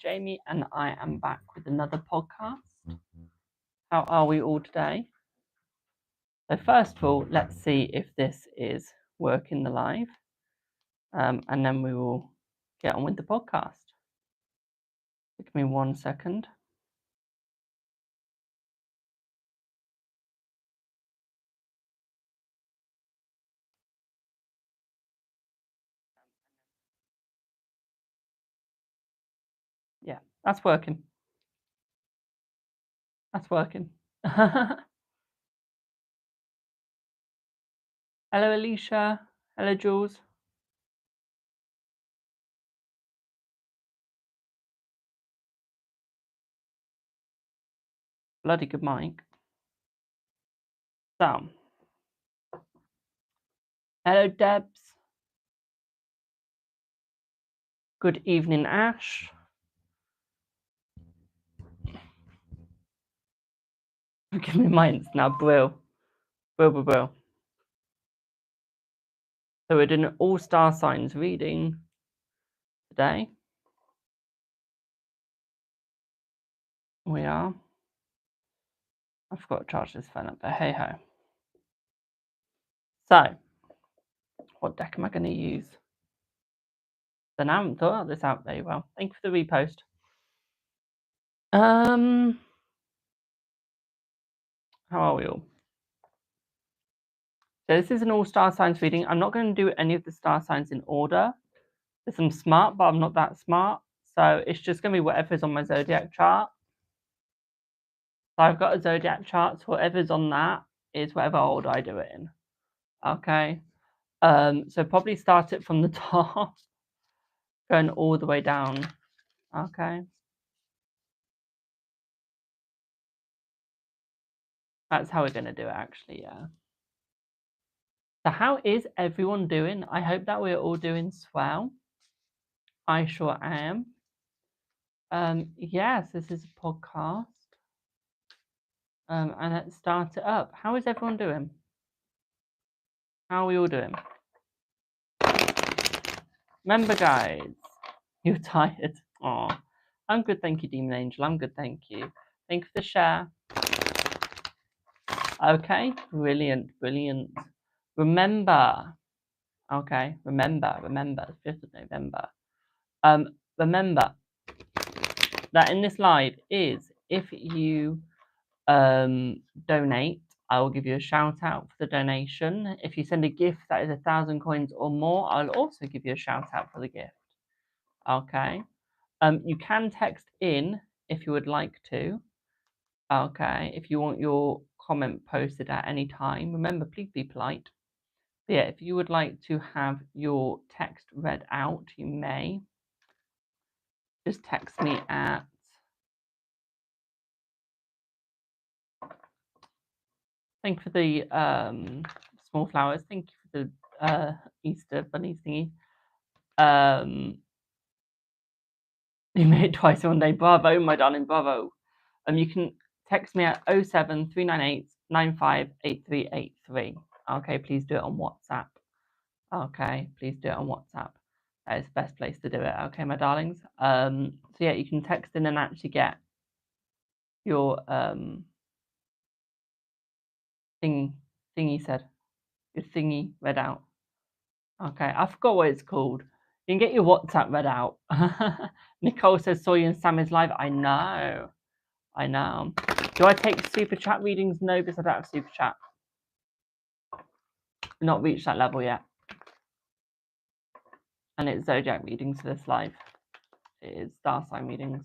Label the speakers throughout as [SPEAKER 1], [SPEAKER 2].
[SPEAKER 1] Jamie, and I am back with another podcast. How are we all today? So first of all, let's see if this is working the live, and then we will get on with the podcast. Give me 1 second. Yeah, that's working. That's working. Hello, Alicia. Hello, Jules. Bloody good mic. So, hello, Debs. Good evening, Ash. Give me mine now, Brill. Brill. So we're doing an all-star signs reading today. We are. I forgot to charge this phone up, but hey ho. So, what deck am I going to use? Then I haven't thought this out very well. Thank you for the repost. How are we all? So this is an all-star signs reading. I'm not going to do any of the star signs in order. Because I'm smart, but I'm not that smart. So it's just going to be whatever's on my zodiac chart. So I've got a zodiac chart, so whatever's on that is whatever order I do it in. Okay. So probably start it from the top, going all the way down. Okay. That's how we're going to do it, actually, yeah. So how is everyone doing? I hope that we're all doing swell. I sure am. Yes, this is a podcast. And let's start it up. How is everyone doing? How are we all doing? Remember, guys, you're tired. Oh, I'm good, thank you, Demon Angel. I'm good, thank you. Thank you for the share. Okay, brilliant. Remember, okay, remember, 5th of November. Remember that in this live is if you donate, I will give you a shout out for the donation. If you send a gift that is 1,000 coins or more, I'll also give you a shout out for the gift. Okay. You can text in if you would like to. Okay. If you want your comment posted at any time, remember, please be polite. But yeah, if you would like to have your text read out, you may. Just text me at thank you for the small flowers. Thank you for the Easter bunny thingy. You made it twice in one day. Bravo, my darling, bravo. You can text me at 07398 958383. Okay, please do it on WhatsApp. Okay, please do it on WhatsApp. That is the best place to do it. Okay, my darlings. So yeah, you can text in and actually get your thingy said. Your thingy read out. Okay, I forgot what it's called. You can get your WhatsApp read out. Nicole says, saw you in Sammy's live. I know. Do I take super chat readings? No, because I don't have super chat. Not reached that level yet. And it's zodiac readings for this live. It is star sign readings.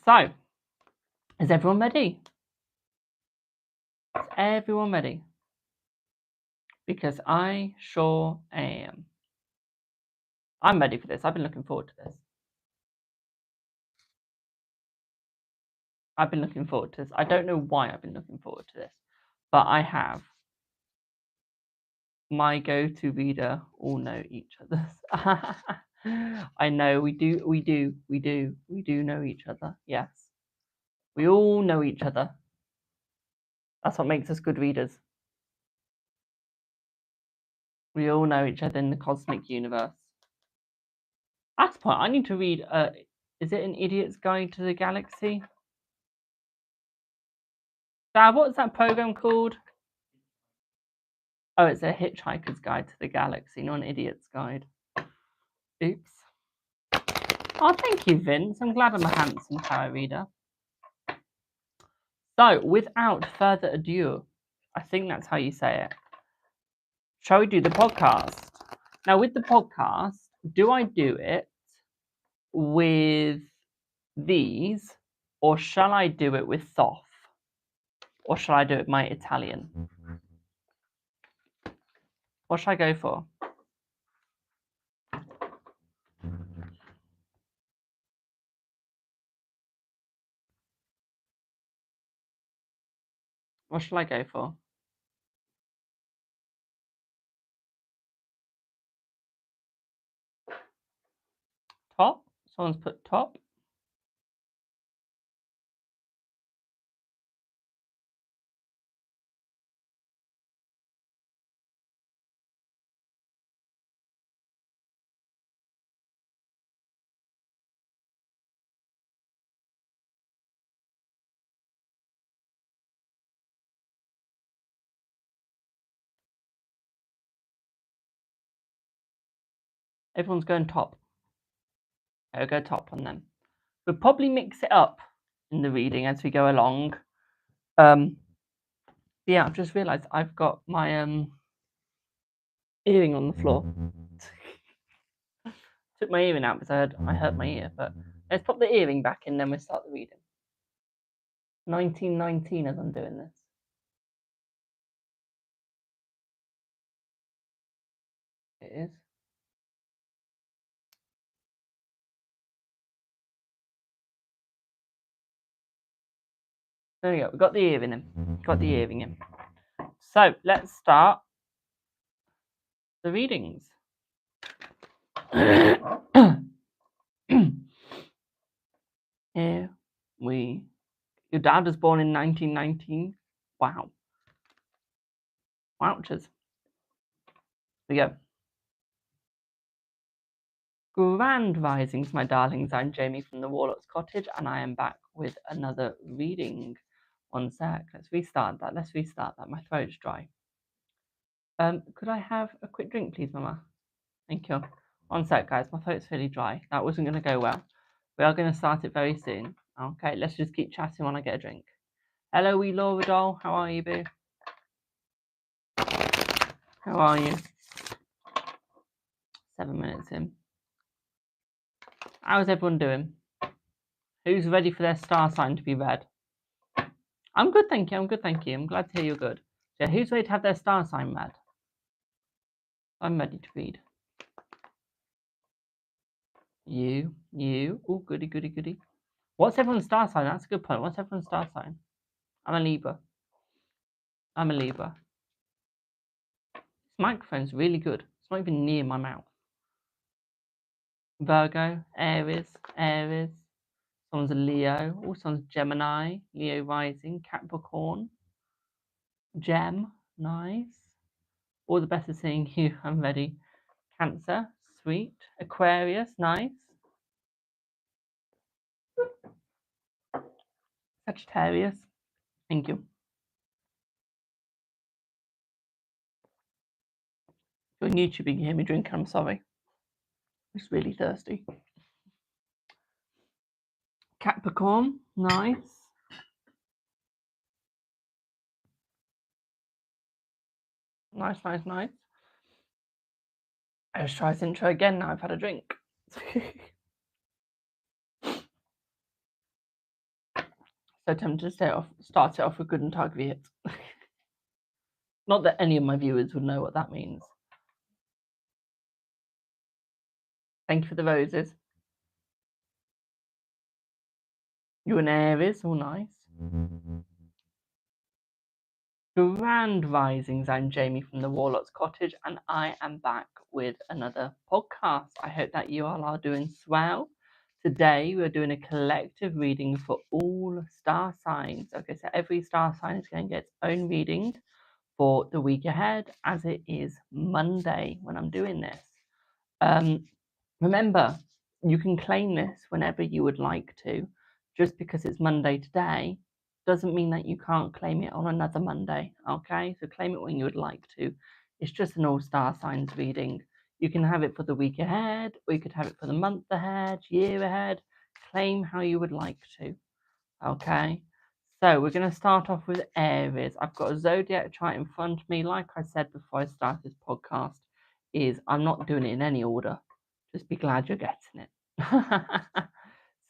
[SPEAKER 1] So, is everyone ready? Is everyone ready? Because I sure am. I'm ready for this. I've been looking forward to this. I don't know why I've been looking forward to this, but I have. My go-to reader all know each other. I know we do know each other. Yes. We all know each other. That's what makes us good readers. We all know each other in the cosmic universe. At this point, I need to read. Is it An Idiot's Guide to the Galaxy? Dad, what's that program called? Oh, it's A Hitchhiker's Guide to the Galaxy, not An Idiot's Guide. Oops. Oh, thank you, Vince. I'm glad I'm a handsome tarot reader. So, without further ado, I think that's how you say it. Shall we do the podcast? Now, with the podcast, do I do it with these, or shall I do it with Thoth? Or shall I do it my Italian? What should I go for? What shall I go for? Top? Someone's put top. Everyone's going top. I'll go top on them. We'll probably mix it up in the reading as we go along. Yeah, I've just realised I've got my earring on the floor. Took my earring out because I hurt my ear, but let's pop the earring back in, then we'll start the reading. 1919 as I'm doing this. It is. There we go. We've got the earring in. Got the earring in. So let's start the readings. Here we. Your dad was born in 1919. Wow. Wowchers. Here we go. Grand risings, my darlings. I'm Jamie from the Warlocks Cottage, and I am back with another reading. One sec. Let's restart that. My throat's dry. Could I have a quick drink, please, Mama? Thank you. One sec, guys. My throat's really dry. That wasn't going to go well. We are going to start it very soon. Okay, let's just keep chatting when I get a drink. Hello, wee Laura doll. How are you, boo? How are you? 7 minutes in. How's everyone doing? Who's ready for their star sign to be read? I'm good, thank you. I'm glad to hear you're good. So, who's ready to have their star sign read? I'm ready to read. You. Oh, goody. What's everyone's star sign? That's a good point. What's everyone's star sign? I'm a Libra. This microphone's really good. It's not even near my mouth. Virgo, Aries. Someone's a Leo. Oh, someone's Gemini. Leo rising. Capricorn. Gem. Nice. All the best of seeing you. I'm ready. Cancer. Sweet. Aquarius. Nice. Sagittarius. Thank you. If you're on YouTube, you can hear me drinking. I'm sorry. I'm just really thirsty. Capricorn. Nice. Nice. Let's try this intro again now I've had a drink. So tempted to start it off with Guten Tag wie Hit. Not that any of my viewers would know what that means. Thank you for the roses. You're an Aries, all nice. Grand risings, I'm Jamie from the Warlocks Cottage, and I am back with another podcast. I hope that you all are doing swell. Today we're doing a collective reading for all star signs. Okay, so every star sign is going to get its own reading for the week ahead, as it is Monday when I'm doing this. Remember, you can claim this whenever you would like to. Just because it's Monday today doesn't mean that you can't claim it on another Monday, okay? So claim it when you would like to. It's just an all-star signs reading. You can have it for the week ahead, or you could have it for the month ahead, year ahead. Claim how you would like to, okay? So we're going to start off with Aries. I've got a zodiac chart in front of me. Like I said before I start this podcast, I'm not doing it in any order. Just be glad you're getting it.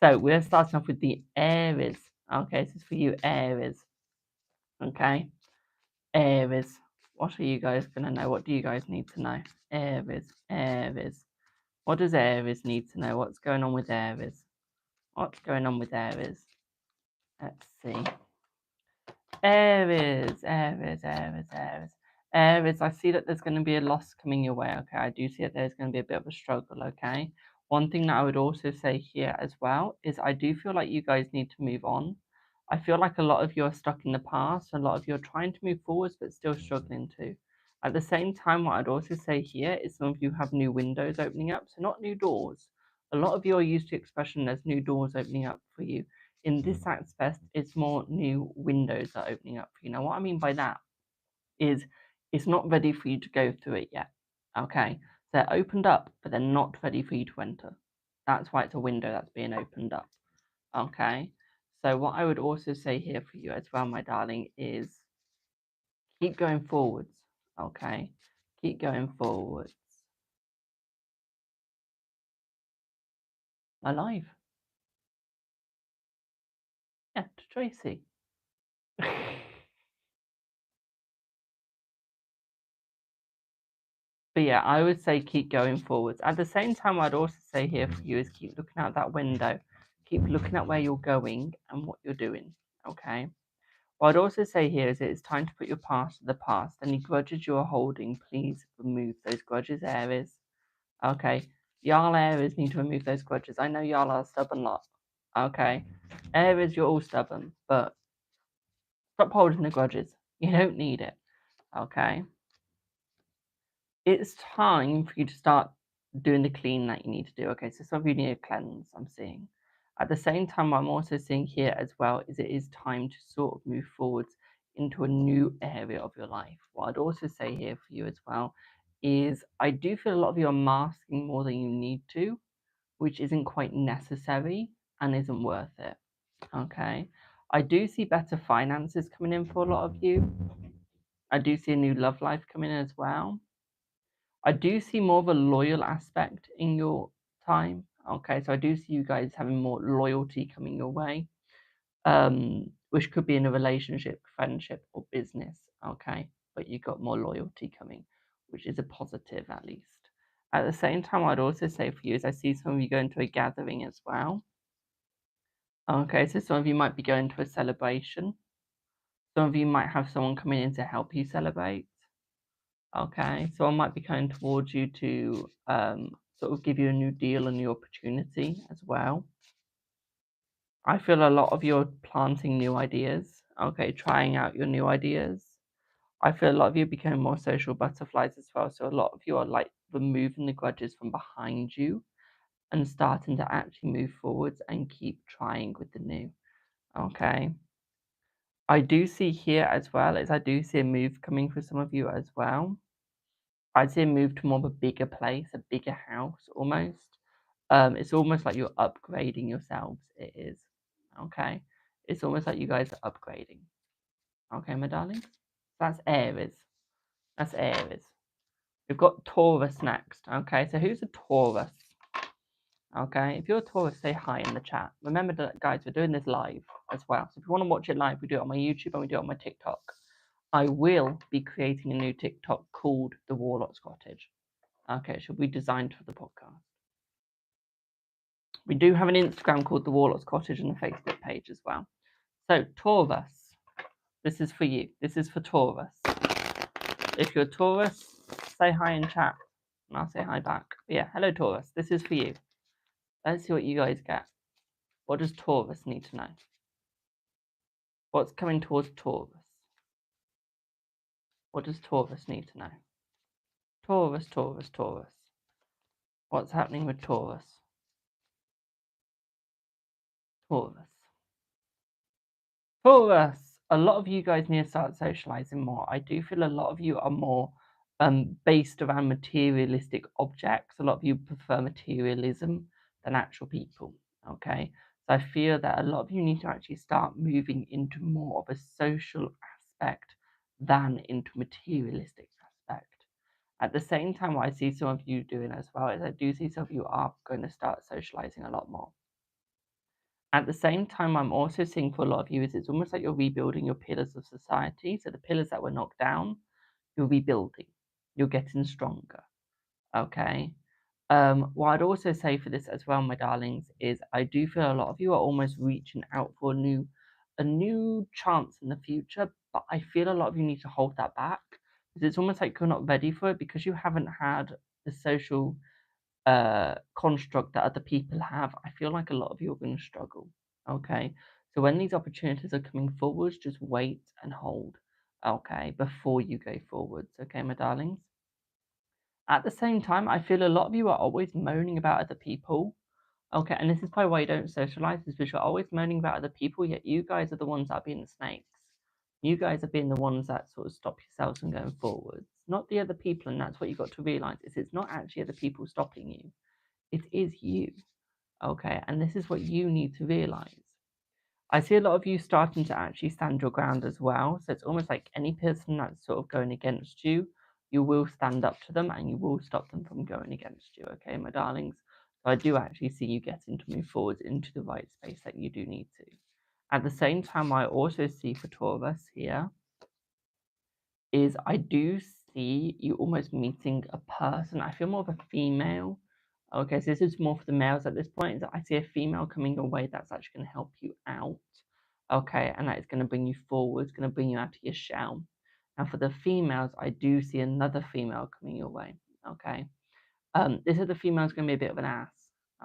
[SPEAKER 1] So we're starting off with the Aries. Okay, this is for you, Aries. Okay, Aries. What are you guys going to know? What do you guys need to know? Aries, Aries. What does Aries need to know? What's going on with Aries? What's going on with Aries? Let's see. Aries, Aries, Aries, Aries. Aries, I see that there's going to be a loss coming your way, okay? I do see that there's going to be a bit of a struggle, okay? One thing that I would also say here as well is I do feel like you guys need to move on. I feel like a lot of you are stuck in the past. A lot of you are trying to move forwards but still struggling to. At the same time, what I'd also say here is some of you have new windows opening up, so not new doors. A lot of you are used to expression as new doors opening up for you. In this aspect, it's more new windows that are opening up for you. Now, what I mean by that is it's not ready for you to go through it yet. Okay, so they're opened up, but they're not ready for you to enter. That's why it's a window that's being opened up. Okay, so what I would also say here for you as well, my darling, is keep going forwards. Okay, keep going forwards. Alive. Yeah, to Tracy. But yeah, I would say keep going forwards. At the same time, I'd also say here for you is keep looking out that window. Keep looking at where you're going and what you're doing. Okay. What I'd also say here is it's time to put your past to the past. Any grudges you are holding, please remove those grudges, Aries. Okay. Y'all Aries need to remove those grudges. I know y'all are a stubborn lot. Okay. Aries, you're all stubborn, but stop holding the grudges. You don't need it. Okay. It's time for you to start doing the clean that you need to do. Okay, so some of you need a cleanse, I'm seeing. At the same time, what I'm also seeing here as well is it is time to sort of move forwards into a new area of your life. What I'd also say here for you as well is I do feel a lot of you are masking more than you need to, which isn't quite necessary and isn't worth it. Okay, I do see better finances coming in for a lot of you. I do see a new love life coming in as well. I do see more of a loyal aspect in your time. Okay, so I do see you guys having more loyalty coming your way, which could be in a relationship, friendship, or business. Okay, but you got more loyalty coming, which is a positive at least. At the same time, I'd also say for you is I see some of you going to a gathering as well. Okay, so some of you might be going to a celebration. Some of you might have someone coming in to help you celebrate. Okay, so I might be coming towards you to sort of give you a new deal, a new opportunity as well. I feel a lot of you are planting new ideas. Okay, trying out your new ideas. I feel a lot of you are becoming more social butterflies as well. So a lot of you are like removing the grudges from behind you and starting to actually move forwards and keep trying with the new. Okay. I do see here as well is I do see a move coming for some of you as well. I'd say move to more of a bigger place, a bigger house almost. It's almost like you're upgrading yourselves. It is. Okay. It's almost like you guys are upgrading. Okay, my darlings? That's Aries. That's Aries. We've got Taurus next. Okay, so who's a Taurus? Okay, if you're a Taurus, say hi in the chat. Remember that, guys, we're doing this live as well. So if you want to watch it live, we do it on my YouTube and we do it on my TikTok. I will be creating a new TikTok called the Warlocks Cottage. Okay, it should be designed for the podcast. We do have an Instagram called the Warlocks Cottage and a Facebook page as well. So Taurus, this is for you. This is for Taurus. If you're a Taurus, say hi in chat and I'll say hi back. But yeah, hello Taurus. This is for you. Let's see what you guys get. What does Taurus need to know? What's coming towards Taurus? What does Taurus need to know? Taurus, Taurus, Taurus. What's happening with Taurus? Taurus. Taurus, a lot of you guys need to start socializing more. I do feel a lot of you are more based around materialistic objects. A lot of you prefer materialism than actual people. Okay, so I feel that a lot of you need to actually start moving into more of a social aspect than into materialistic aspect. At the same time, what I see some of you doing as well is I do see some of you are going to start socializing a lot more. At the same time, I'm also seeing for a lot of you is it's almost like you're rebuilding your pillars of society. So the pillars that were knocked down, you're rebuilding. You're getting stronger. Okay. What I'd also say for this as well, my darlings, is I do feel a lot of you are almost reaching out for a new chance in the future, but I feel a lot of you need to hold that back because it's almost like you're not ready for it because you haven't had the social construct that other people have. I feel like a lot of you are going to struggle. Okay, so when these opportunities are coming forwards, just wait and hold. Okay, before you go forwards. Okay, my darlings. At the same time, I feel a lot of you are always moaning about other people. Okay, and this is probably why you don't socialize, is because you're always moaning about other people, yet you guys are the ones that are being the snakes. You guys are being the ones that sort of stop yourselves from going forwards, not the other people, and that's what you've got to realize, is it's not actually other people stopping you. It is you. Okay, and this is what you need to realize. I see a lot of you starting to actually stand your ground as well. So it's almost like any person that's sort of going against you, you will stand up to them and you will stop them from going against you. Okay, my darlings. So I do actually see you getting to move forward into the right space that you do need to. At the same time, I also see for Taurus here is I do see you almost meeting a person. I feel more of a female. Okay, so this is more for the males at this point. Is that I see a female coming your way that's actually going to help you out. Okay, and that is going to bring you forward, it's going to bring you out of your shell. And for the females, I do see another female coming your way. Okay, this is the female's going to be a bit of an ass.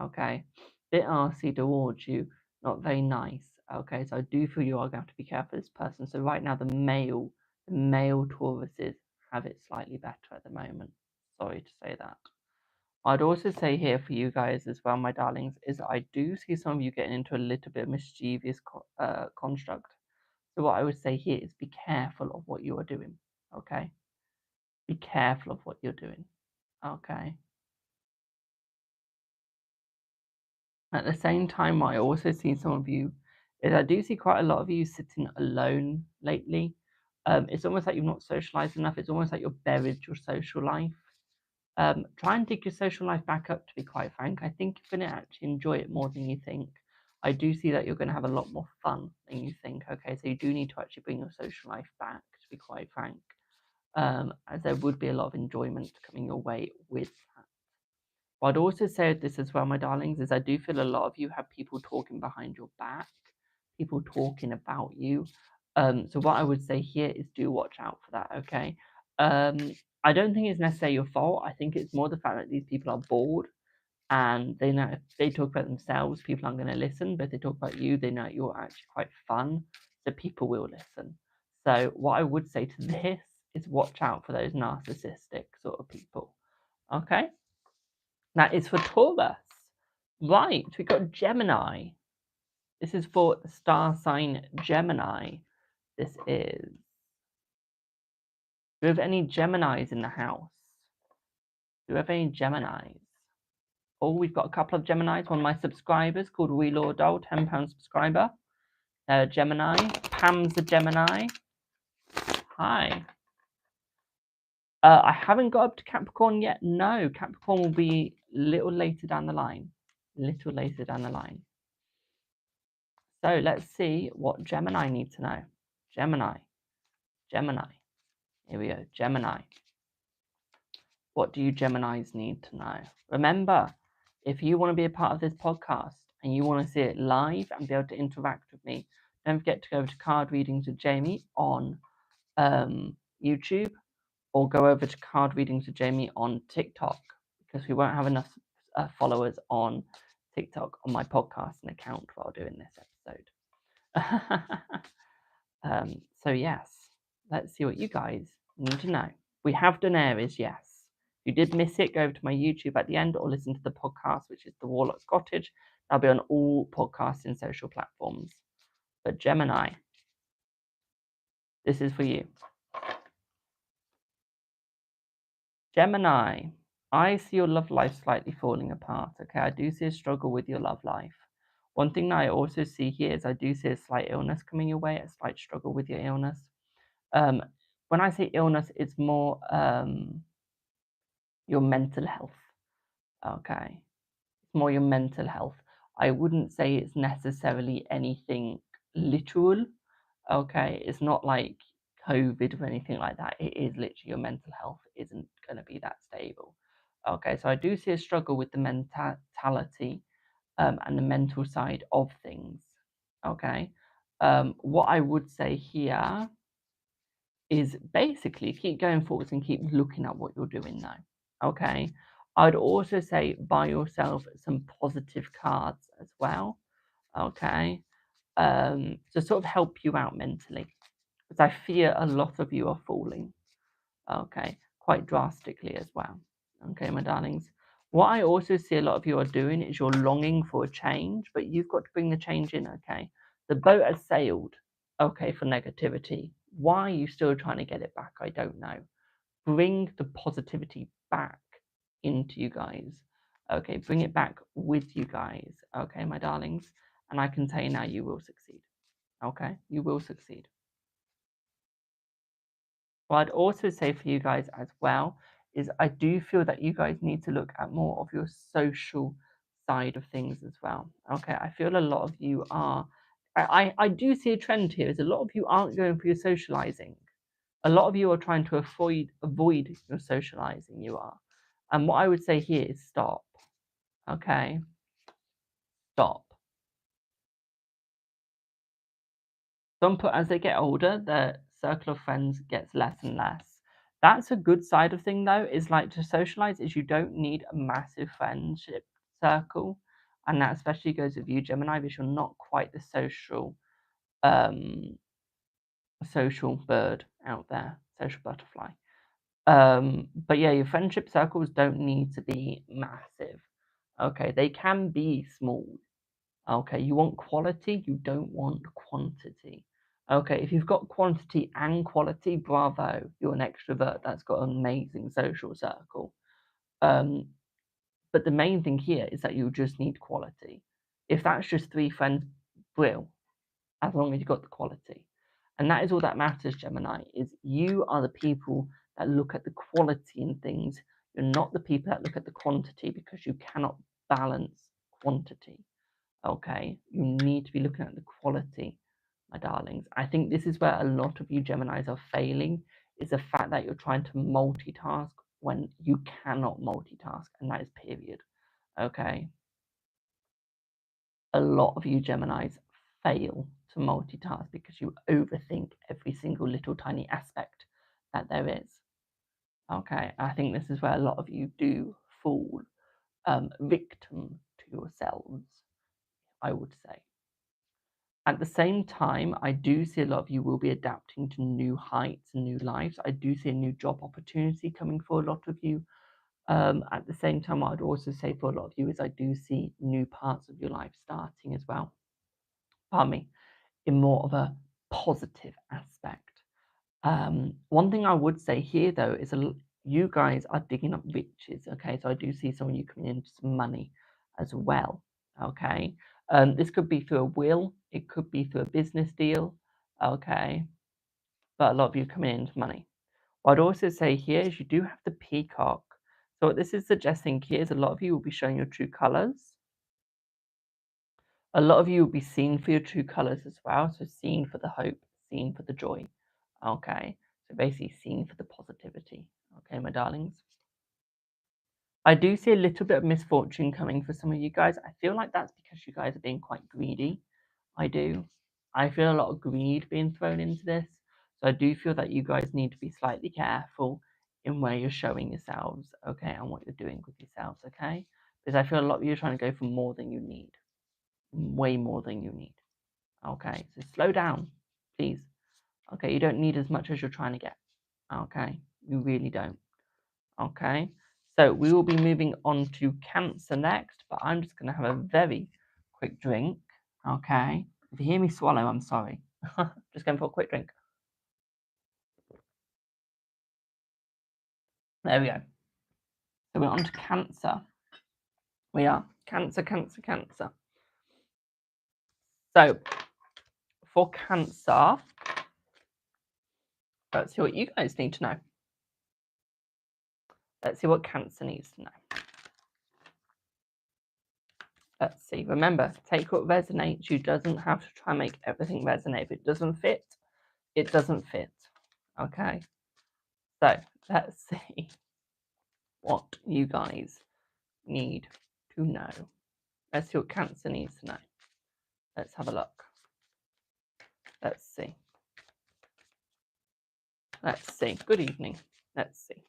[SPEAKER 1] Okay, bit arsey towards you, not very nice. Okay, so I do feel you are going to have to be careful of this person. So right now, the male Tauruses have it slightly better at the moment. Sorry to say that. I'd also say here for you guys as well, my darlings, is I do see some of you getting into a little bit of mischievous construct. So what I would say here is be careful of what you are doing. Okay, be careful of what you're doing. Okay. At the same time, I also see some of you is I do see quite a lot of you sitting alone lately. It's almost like you've not socialized enough. It's almost like you've buried your social life. Try and dig your social life back up, to be quite frank. I think you're going to actually enjoy it more than you think. I do see that you're going to have a lot more fun than you think. Okay, so you do need to actually bring your social life back, to be quite frank, as there would be a lot of enjoyment coming your way with that. What I'd also say with this as well, my darlings, is I do feel a lot of you have people talking behind your back, people talking about you. So what I would say here is do watch out for that, okay? I don't think it's necessarily your fault. I think it's more the fact that these people are bored and they know if they talk about themselves, people aren't going to listen. But if they talk about you, they know you're actually quite fun, so people will listen. So what I would say to this is watch out for those narcissistic sort of people, okay? That is for Taurus. Right, we got Gemini. This is for the star sign Gemini. This is. Do we have any Geminis in the house? Do we have any Geminis? Oh, we've got a couple of Geminis. One of my subscribers called Reload Doll, £10 subscriber. Gemini. Pam's a Gemini. Hi. I haven't got up to Capricorn yet. No, Capricorn will be a little later down the line. Little later down the line. So let's see what Gemini need to know. Gemini. Here we go. Gemini. What do you Geminis need to know? Remember, if you want to be a part of this podcast and you want to see it live and be able to interact with me, don't forget to go over to Card Readings with Jamie on YouTube, or go over to Card Readings with Jamie on TikTok, because we won't have enough followers on TikTok on my podcasting account while doing this episode. So yes, let's see what you guys need to know. We have done Aries, yes. If you did miss it, go over to my YouTube at the end or listen to the podcast, which is the Warlocks Cottage. I'll be on all podcasting social platforms. But Gemini, this is for you. Gemini, I see your love life slightly falling apart. Okay, I do see a struggle with your love life. One thing that I also see here is I do see a slight illness coming your way, a slight struggle with your illness. When I say illness, it's more your mental health. Okay, it's more your mental health. I wouldn't say it's necessarily anything literal. Okay, it's not like COVID or anything like that. It is literally your mental health isn't going to be that stable. Okay, so I do see a struggle with the mentality and the mental side of things. Okay, what I would say here is basically keep going forwards and keep looking at what you're doing now. Okay, I'd also say buy yourself some positive cards as well. Okay, to sort of help you out mentally, because I fear a lot of you are falling. Okay, quite drastically as well. Okay, my darlings. What I also see a lot of you are doing is you're longing for a change, but you've got to bring the change in. Okay, the boat has sailed. Okay, for negativity. Why are you still trying to get it back? I don't know. Bring the positivity back into you guys. Okay, bring it back with you guys. Okay, my darlings. And I can tell you now, you will succeed. Okay, you will succeed. What I'd also say for you guys as well is I do feel that you guys need to look at more of your social side of things as well. Okay, I feel a lot of you are. I do see a trend here. Is a lot of you aren't going for your socializing. A lot of you are trying to avoid your socializing. You are, and what I would say here is stop. Okay, stop. Some put as they get older, their circle of friends gets less and less. That's a good side of thing though, is like to socialize is you don't need a massive friendship circle. And that especially goes with you, Gemini, because you're not quite the social bird out there, social butterfly. But yeah, your friendship circles don't need to be massive. Okay, they can be small. Okay, you want quality, you don't want quantity. Okay, if you've got quantity and quality, bravo, you're an extrovert that's got an amazing social circle. But the main thing here is that you just need quality. If that's just 3 friends, brill, as long as you've got the quality. And that is all that matters, Gemini, is you are the people that look at the quality in things. You're not the people that look at the quantity because you cannot balance quantity. Okay, you need to be looking at the quality, my darlings. I think this is where a lot of you Geminis are failing, is the fact that you're trying to multitask when you cannot multitask, and that is period. Okay, a lot of you Geminis fail to multitask because you overthink every single little tiny aspect that there is. Okay, I think this is where a lot of you do fall victim to yourselves, I would say. At the same time, I do see a lot of you will be adapting to new heights and new lives. I do see a new job opportunity coming for a lot of you. At the same time, what I'd also say for a lot of you is I do see new parts of your life starting as well. Pardon me, in more of a positive aspect. One thing I would say here though is you guys are digging up riches. Okay, so I do see some of you coming into some money as well. Okay, this could be through a will, it could be through a business deal. Okay, but a lot of you coming into money. What I'd also say here is you do have the peacock. So what this is suggesting here is a lot of you will be showing your true colors. A lot of you will be seen for your true colors as well. So seen for the hope, seen for the joy. Okay, so basically seen for the positivity. Okay, my darlings. I do see a little bit of misfortune coming for some of you guys. I feel like that's because you guys are being quite greedy. I do. I feel a lot of greed being thrown into this. So I do feel that you guys need to be slightly careful in where you're showing yourselves, okay, and what you're doing with yourselves, okay? Because I feel a lot of you are trying to go for more than you need. Way more than you need. Okay, so slow down, please. Okay, you don't need as much as you're trying to get. Okay, you really don't. Okay, so we will be moving on to Cancer next, but I'm just going to have a very quick drink. Okay. If you hear me swallow, I'm sorry. Just going for a quick drink. There we go. So we're on to Cancer. We are Cancer, Cancer, Cancer. So for Cancer, let's see what you guys need to know. Let's see what Cancer needs to know. Let's see. Remember, take what resonates. You doesn't have to try and make everything resonate. If it doesn't fit, it doesn't fit. Okay. So let's see what you guys need to know. Let's see what Cancer needs to know. Let's have a look. Let's see. Let's see. Good evening. Let's see.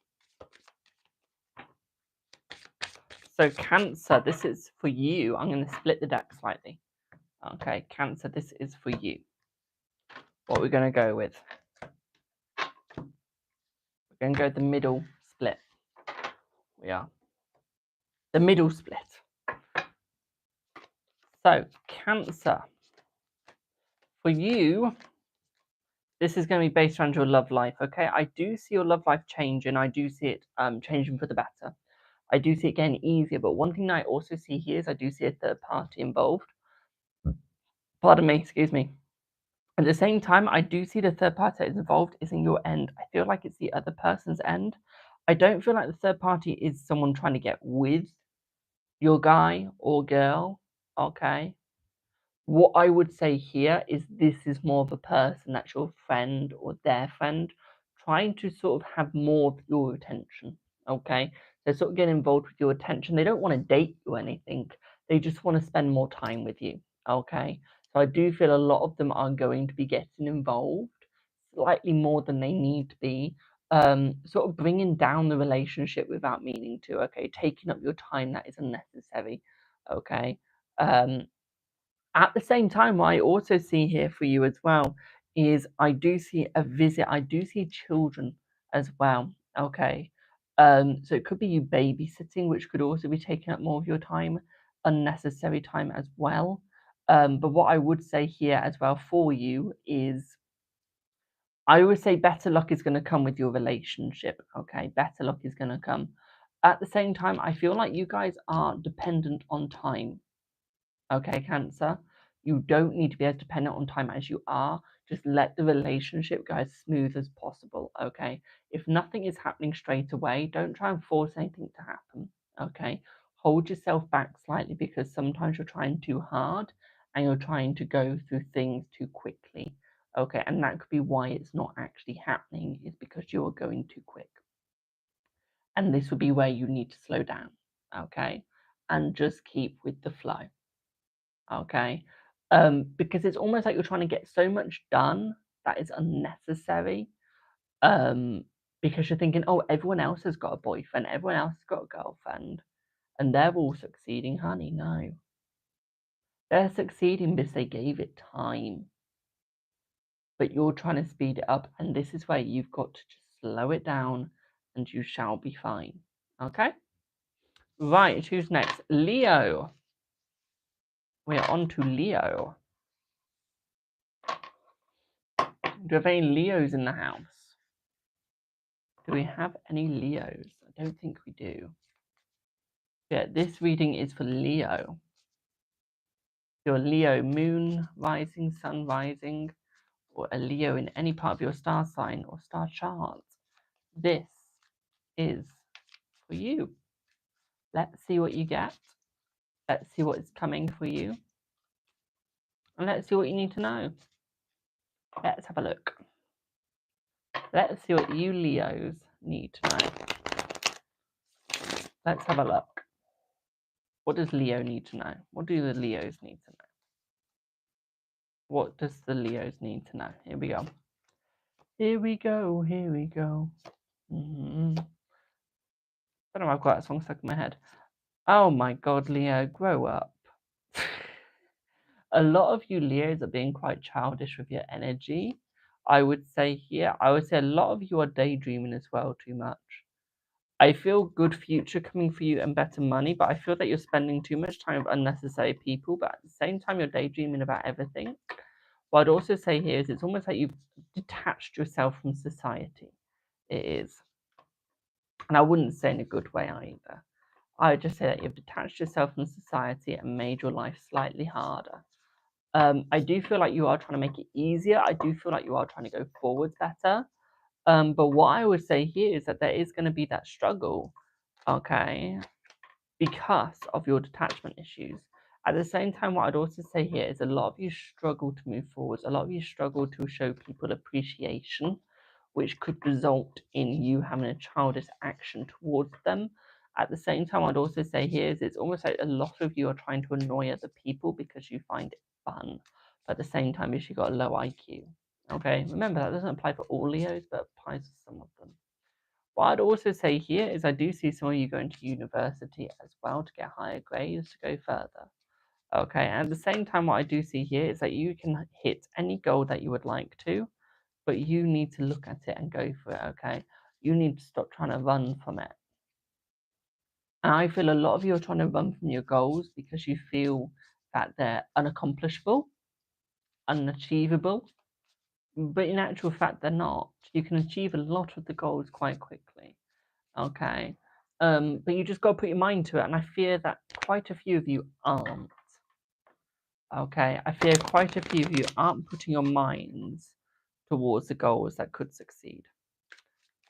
[SPEAKER 1] So Cancer, this is for you. I'm going to split the deck slightly. Okay, Cancer, this is for you. What we're going to go with. We're going to go with the middle split. We are. The middle split. So Cancer, for you, this is going to be based around your love life, okay? I do see your love life changing. I do see it changing for the better. I do see it getting easier, but one thing I also see here is I do see a third party involved. Pardon me, excuse me. At the same time, I do see the third party that is involved isn't your end. I feel like it's the other person's end. I don't feel like the third party is someone trying to get with your guy or girl, okay? What I would say here is this is more of a person that's your friend or their friend trying to sort of have more of your attention, okay? They're sort of getting involved with your attention. They don't want to date you or anything. They just want to spend more time with you, okay? So I do feel a lot of them are going to be getting involved slightly more than they need to be, sort of bringing down the relationship without meaning to, okay? Taking up your time that is unnecessary, okay? At the same time, what I also see here for you as well is I do see a visit. I do see children as well. Okay. So it could be you babysitting, which could also be taking up more of your time, unnecessary time as well. But what I would say here as well for you is I would say better luck is going to come with your relationship. Okay. Better luck is going to come. At the same time, I feel like you guys are dependent on time. Okay, Cancer, you don't need to be as dependent on time as you are. Just let the relationship go as smooth as possible, okay? If nothing is happening straight away, don't try and force anything to happen, okay? Hold yourself back slightly because sometimes you're trying too hard and you're trying to go through things too quickly, okay? And that could be why it's not actually happening, is because you're going too quick. And this would be where you need to slow down, okay? And just keep with the flow. Okay, because it's almost like you're trying to get so much done that is unnecessary, because you're thinking, oh, everyone else has got a boyfriend, everyone else has got a girlfriend, and they're all succeeding. Honey, no, they're succeeding because they gave it time, but you're trying to speed it up, and this is where you've got to just slow it down and you shall be fine. Okay, right, who's next? Leo. We're on to Leo. Do we have any Leos in the house? Do we have any Leos? I don't think we do. Yeah, this reading is for Leo. Your Leo moon rising, sun rising, or a Leo in any part of your star sign or star chart. This is for you. Let's see what you get. Let's see what is coming for you. And let's see what you need to know. Let's have a look. Let's see what you Leos need to know. Let's have a look. What does Leo need to know? What do the Leos need to know? What does the Leos need to know? Here we go. Here we go. Here we go. I don't know why I've got that song stuck in my head. Oh my God, Leo, grow up. A lot of you Leos are being quite childish with your energy. I would say here, I would say a lot of you are daydreaming as well too much. I feel good future coming for you and better money, but I feel that you're spending too much time with unnecessary people, but at the same time, you're daydreaming about everything. What I'd also say here is it's almost like you've detached yourself from society. It is. And I wouldn't say in a good way either. I would just say that you've detached yourself from society and made your life slightly harder. I do feel like you are trying to make it easier. I do feel like you are trying to go forwards better. But what I would say here is that there is going to be that struggle, okay, because of your detachment issues. At the same time, what I'd also say here is a lot of you struggle to move forwards. A lot of you struggle to show people appreciation, which could result in you having a childish action towards them. At the same time, I'd also say here is it's almost like a lot of you are trying to annoy other people because you find it fun. But at the same time, you've got a low IQ. Okay, remember that doesn't apply for all Leos, but applies to some of them. What I'd also say here is I do see some of you going to university as well to get higher grades to go further. Okay, and at the same time, what I do see here is that you can hit any goal that you would like to, but you need to look at it and go for it, okay? You need to stop trying to run from it. And I feel a lot of you are trying to run from your goals because you feel that they're unaccomplishable, unachievable, but in actual fact, they're not. You can achieve a lot of the goals quite quickly, okay? But you just got to put your mind to it, and I fear that quite a few of you aren't. Okay, I fear quite a few of you aren't putting your minds towards the goals that could succeed.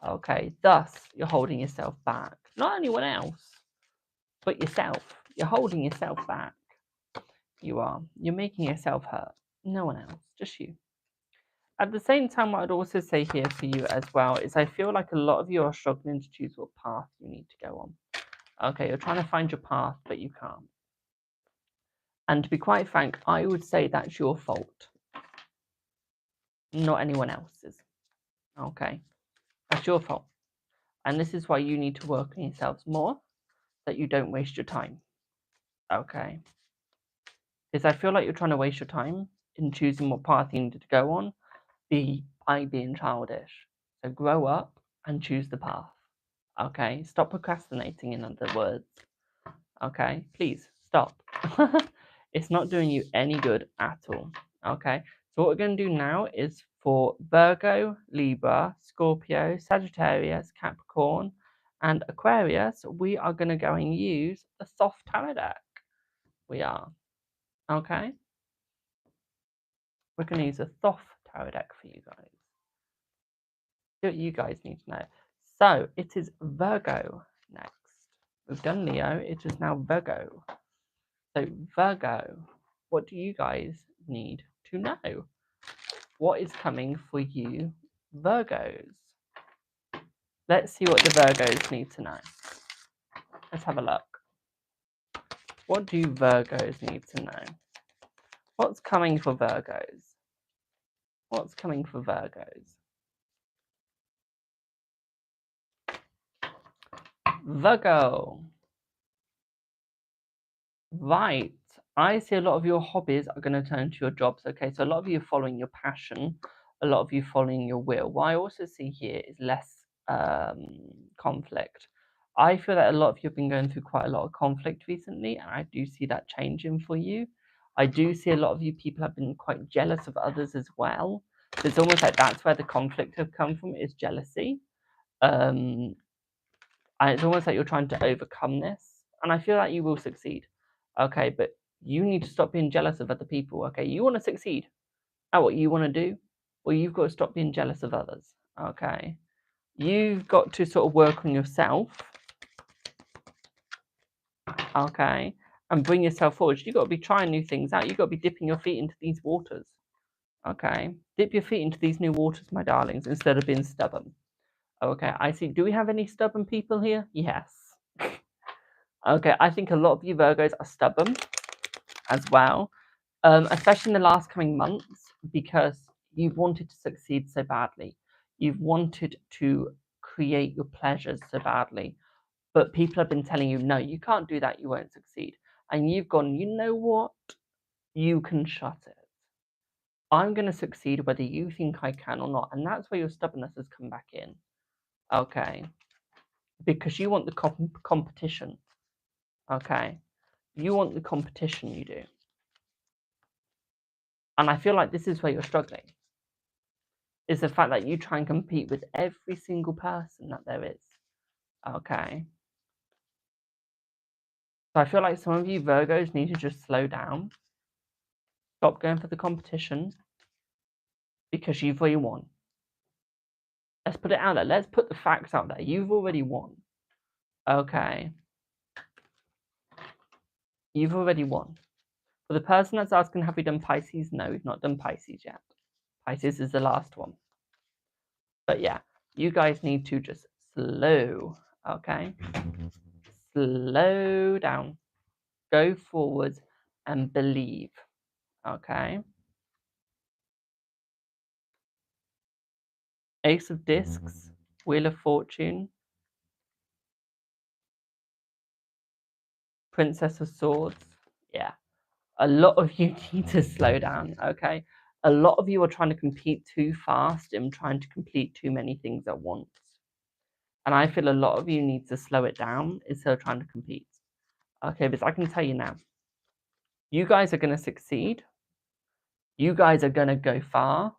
[SPEAKER 1] Okay, thus you're holding yourself back. Not anyone else, but yourself. You're holding yourself back. You are. You're making yourself hurt. No one else, just you. At the same time, what I'd also say here for you as well is I feel like a lot of you are struggling to choose what path you need to go on. Okay, you're trying to find your path, but you can't. And to be quite frank, I would say that's your fault, not anyone else's. Okay, that's your fault. And this is why you need to work on yourselves more, that you don't waste your time. Okay. Because I feel like you're trying to waste your time in choosing what path you need to go on by being childish. So grow up and choose the path. Okay. Stop procrastinating, in other words. Okay. Please stop. It's not doing you any good at all. Okay. So what we're going to do now is for Virgo, Libra, Scorpio, Sagittarius, Capricorn, and Aquarius, we are going to go and use the soft tarot deck. We are. Okay. We're going to use a soft tarot deck for you guys. What you guys need to know. So it is Virgo next. We've done Leo. It is now Virgo. So Virgo, what do you guys need to know? What is coming for you, Virgos? Let's see what the Virgos need to know. Let's have a look. What do Virgos need to know? What's coming for Virgos? What's coming for Virgos? Virgo. Right. I see a lot of your hobbies are going to turn to your jobs. Okay, so a lot of you are following your passion, a lot of you following your will. What I also see here is less conflict. I feel that a lot of you have been going through quite a lot of conflict recently, and I do see that changing for you. I do see a lot of you people have been quite jealous of others as well. So it's almost like that's where the conflict have come from, is jealousy. And it's almost like you're trying to overcome this, and I feel like you will succeed. Okay, but you need to stop being jealous of other people. Okay, you want to succeed at what you want to do, well, you've got to stop being jealous of others. Okay, you've got to sort of work on yourself. Okay, and bring yourself forward. You've got to be trying new things out. You've got to be dipping your feet into these waters. Okay, dip your feet into these new waters, my darlings, instead of being stubborn. Okay, I see. Do we have any stubborn people here? Yes. Okay, I think a lot of you Virgos are stubborn as well, especially in the last coming months, because you've wanted to succeed so badly. You've wanted to create your pleasures so badly, but people have been telling you, no, you can't do that, you won't succeed. And you've gone, you know what? You can shut it. I'm going to succeed whether you think I can or not. And that's where your stubbornness has come back in. Okay. because you want the competition. Okay, you want the competition, you do. And I feel like this is where you're struggling, is the fact that you try and compete with every single person that there is. Okay. So I feel like some of you Virgos need to just slow down. Stop going for the competition because you've already won. Let's put it out there. Let's put the facts out there. You've already won. Okay. You've already won. For the person that's asking, have we done Pisces? No, we've not done Pisces yet. Pisces is the last one. But yeah, you guys need to just slow. Okay. Slow down. Go forward and believe. Okay. Ace of Discs, Wheel of Fortune, Princess of Swords. Yeah. A lot of you need to slow down, okay? A lot of you are trying to compete too fast and trying to complete too many things at once. And I feel a lot of you need to slow it down instead of trying to compete. Okay, because I can tell you now, you guys are going to succeed. You guys are going to go far.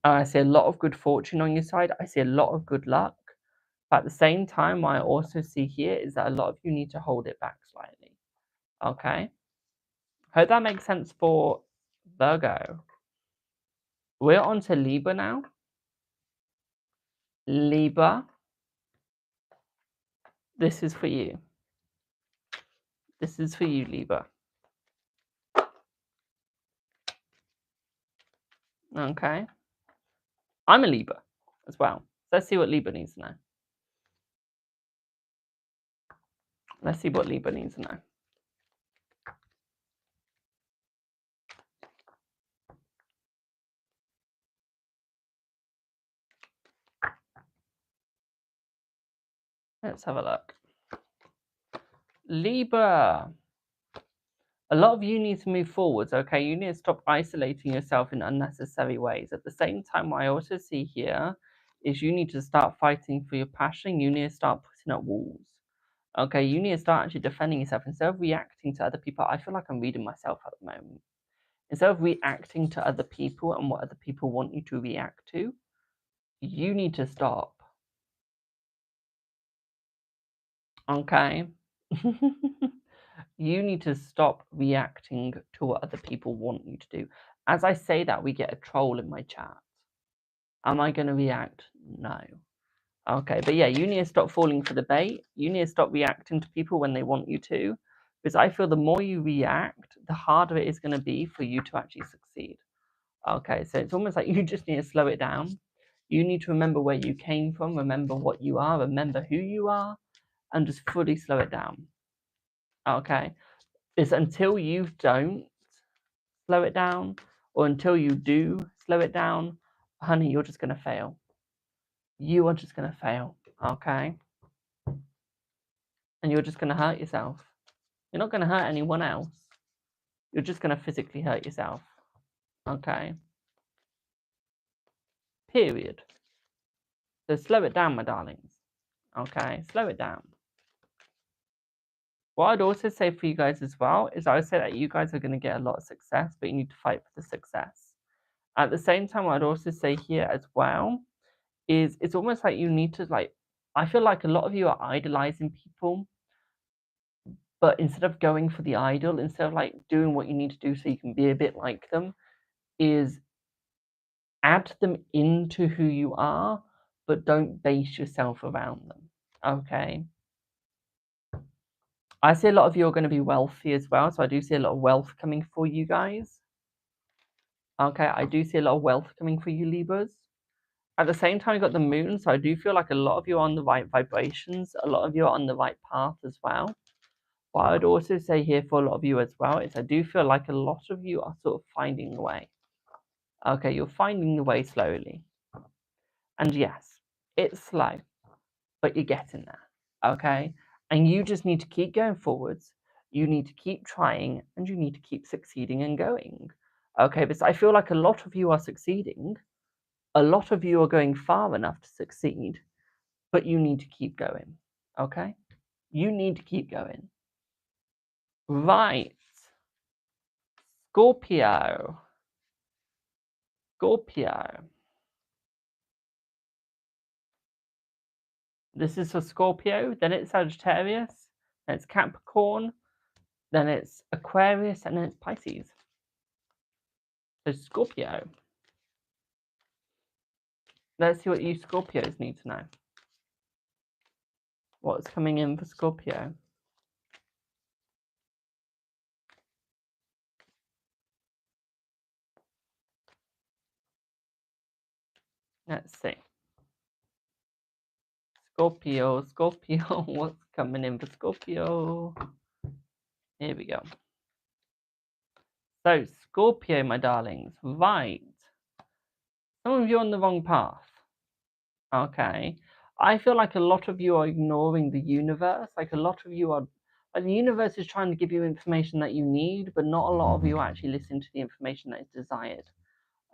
[SPEAKER 1] I see a lot of good fortune on your side. I see a lot of good luck. But at the same time, what I also see here is that a lot of you need to hold it back slightly. Okay? Hope that makes sense for Virgo. We're on to Libra now. Libra, this is for you. This is for you, Libra. Okay. I'm a Libra as well. Let's see what Libra needs to know. Let's see what Libra needs to know. Let's have a look. Libra. A lot of you need to move forwards, okay? You need to stop isolating yourself in unnecessary ways. At the same time, what I also see here is you need to start fighting for your passion. You need to start putting up walls. Okay, you need to start actually defending yourself instead of reacting to other people. I feel like I'm reading myself at the moment. Instead of reacting to other people and what other people want you to react to, you need to stop. Okay? You need to stop reacting to what other people want you to do. As I say that, we get a troll in my chat. Am I going to react? No. Okay, but yeah, you need to stop falling for the bait. You need to stop reacting to people when they want you to. Because I feel the more you react, the harder it is going to be for you to actually succeed. Okay, so it's almost like you just need to slow it down. You need to remember where you came from, remember what you are, remember who you are, and just fully slow it down. Okay, it's until you don't slow it down, or until you do slow it down, honey, you're just going to fail. You are just going to fail, okay? And you're just going to hurt yourself. You're not going to hurt anyone else. You're just going to physically hurt yourself, okay? Period. So slow it down, my darlings, okay? Slow it down. What I'd also say for you guys as well is I would say that you guys are going to get a lot of success, but you need to fight for the success. At the same time, what I'd also say here as well is it's almost like you need to I feel like a lot of you are idolizing people, but instead of going for the idol, instead of doing what you need to do so you can be a bit like them, is add them into who you are, but don't base yourself around them. Okay. I see a lot of you are going to be wealthy as well, so I do see a lot of wealth coming for you guys. Okay, I do see a lot of wealth coming for you, Libras. At the same time, you've got the moon, so I do feel like a lot of you are on the right vibrations. A lot of you are on the right path as well. What I'd also say here for a lot of you as well is I do feel like a lot of you are sort of finding the way. Okay, you're finding the way slowly. And yes, it's slow, but you're getting there. Okay? And you just need to keep going forwards. You need to keep trying and you need to keep succeeding and going. Okay, because I feel like a lot of you are succeeding. A lot of you are going far enough to succeed, but you need to keep going. Okay? You need to keep going. Right. Scorpio. Scorpio. This is for Scorpio, then it's Sagittarius, then it's Capricorn, then it's Aquarius, and then it's Pisces. So Scorpio. Let's see what you Scorpios need to know. What's coming in for Scorpio? Let's see. Scorpio, Scorpio, what's coming in for Scorpio? Here we go. So, Scorpio, my darlings, right. Some of you are on the wrong path. Okay. I feel like a lot of you are ignoring the universe. Like a lot of you are, like the universe is trying to give you information that you need, but not a lot of you are actually listening to the information that is desired.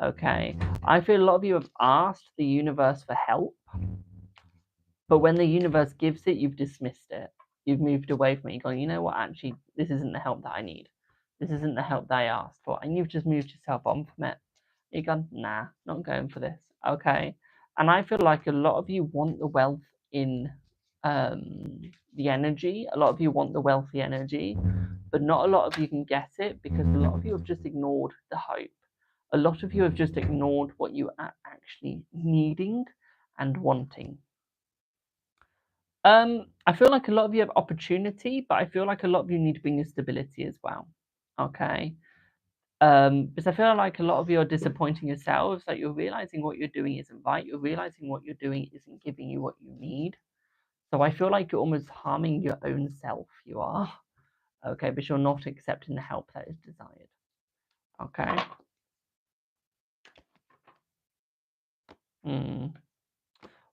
[SPEAKER 1] Okay. I feel a lot of you have asked the universe for help, but when the universe gives it, you've dismissed it. You've moved away from it. You're going, you know what, actually, this isn't the help that I need. This isn't the help that I asked for. And you've just moved yourself on from it. You're going, nah, not going for this. Okay. And I feel like a lot of you want the wealth in the energy. A lot of you want the wealthy energy, but not a lot of you can get it because a lot of you have just ignored the hope. A lot of you have just ignored what you are actually needing and wanting. I feel like a lot of you have opportunity, but I feel like a lot of you need to bring your stability as well. Okay. Because I feel like a lot of you are disappointing yourselves, that you're realizing what you're doing isn't right, you're realizing what you're doing isn't giving you what you need. So I feel like you're almost harming your own self, you are. Okay, but you're not accepting the help that is desired. Okay.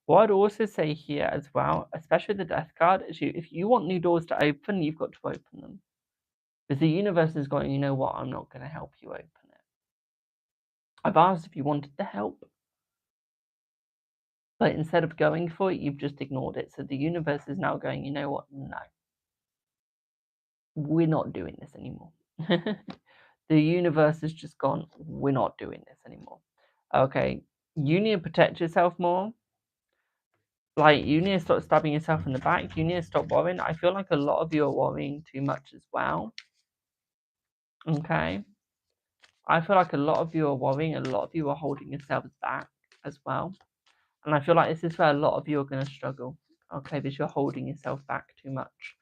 [SPEAKER 1] What I'd also say here as well, especially the death card, is if you want new doors to open, you've got to open them. Because the universe is going, you know what, I'm not going to help you open it. I've asked if you wanted the help, but instead of going for it, you've just ignored it. So the universe is now going, you know what, no, we're not doing this anymore. The universe has just gone, we're not doing this anymore. Okay, you need to protect yourself more. Like, you need to stop stabbing yourself in the back. You need to stop worrying. I feel like a lot of you are worrying too much as well. Okay. I feel like a lot of you are worrying. A lot of you are holding yourselves back as well. And I feel like this is where a lot of you are going to struggle. Okay, because you're holding yourself back too much.